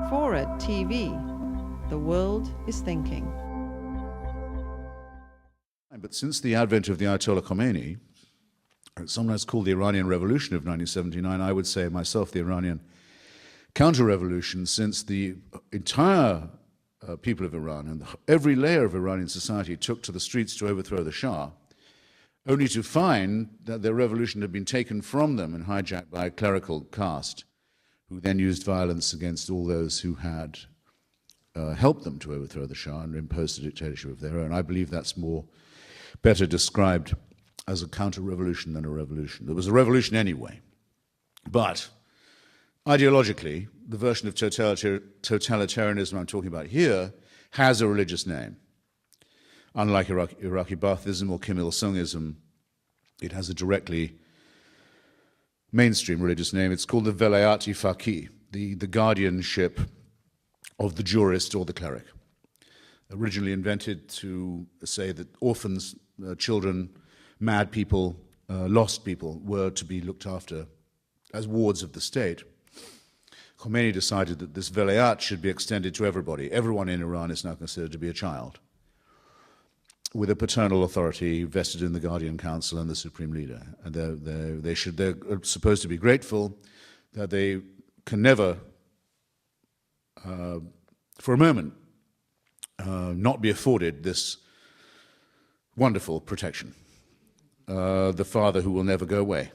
FORA.tv. The world is thinking. But since the advent of the Ayatollah Khomeini, sometimes called the Iranian Revolution of 1979, I would say myself the Iranian counter-revolution, since the entire people of Iran and every layer of Iranian society took to the streets to overthrow the Shah, only to find that their revolution had been taken from them and hijacked by a clerical caste, who then used violence against all those who had helped them to overthrow the Shah and imposed a dictatorship of their own. I believe that's better described as a counter-revolution than a revolution. There was a revolution anyway, but ideologically, the version of totalitarianism I'm talking about here has a religious name. Unlike Iraqi Baathism or Kim Il-sungism, it has a directly mainstream religious name. It's called the Velayat-i Faqih, the guardianship of the jurist or the cleric. Originally invented to say that orphans, children, mad people, lost people were to be looked after as wards of the state. Khomeini decided that this velayat should be extended to everybody. Everyone in Iran is now considered to be a child, with a paternal authority vested in the Guardian Council and the Supreme Leader. And they're supposed to be grateful that they can never, for a moment, not be afforded this wonderful protection. The father who will never go away,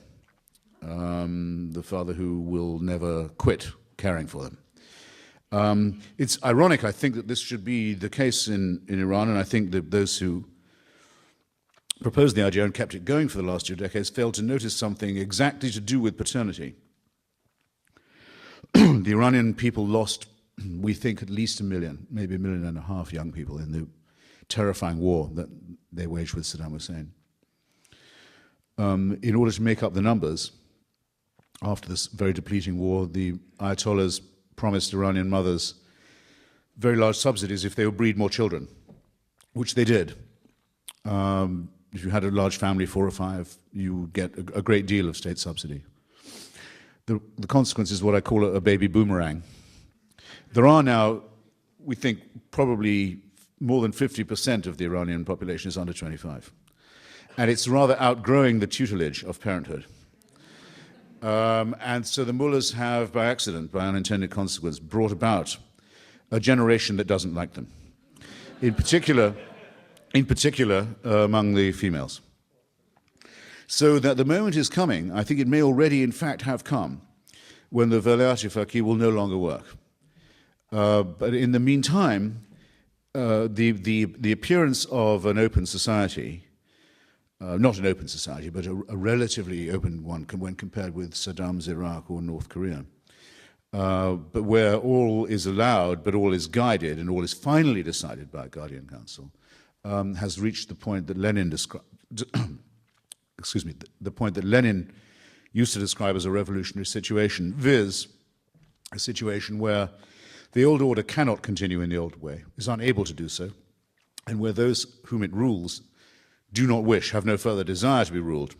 the father who will never quit caring for them. It's ironic, I think, that this should be the case in Iran, and I think that those who proposed the idea and kept it going for the last 2 decades failed to notice something exactly to do with paternity. The Iranian people lost, we think, at least 1 million, maybe 1.5 million young people in the terrifying war that they waged with Saddam Hussein. In order to make up the numbers, after this very depleting war, the Ayatollahs promised Iranian mothers very large subsidies if they would breed more children, which they did. If you had a large family, 4 or 5, you get a great deal of state subsidy. The consequence is what I call a baby-boomerang. There are now, we think, probably more than 50% of the Iranian population is under 25. And it's rather outgrowing the tutelage of parenthood. And so the mullahs have, by accident, by unintended consequence, brought about a generation that doesn't like them. In particular, among the females. So that the moment is coming, I think it may already in fact have come, when the Velayat-i Faqih will no longer work. But in the meantime, the appearance of an open society, not an open society, but a relatively open one when compared with Saddam's Iraq or North Korea, but where all is allowed, but all is guided, and all is finally decided by a Guardian Council, has reached the point that Lenin described, excuse me, the point that Lenin used to describe as a revolutionary situation, viz., a situation where the old order cannot continue in the old way, is unable to do so, and where those whom it rules do not wish, have no further desire to be ruled,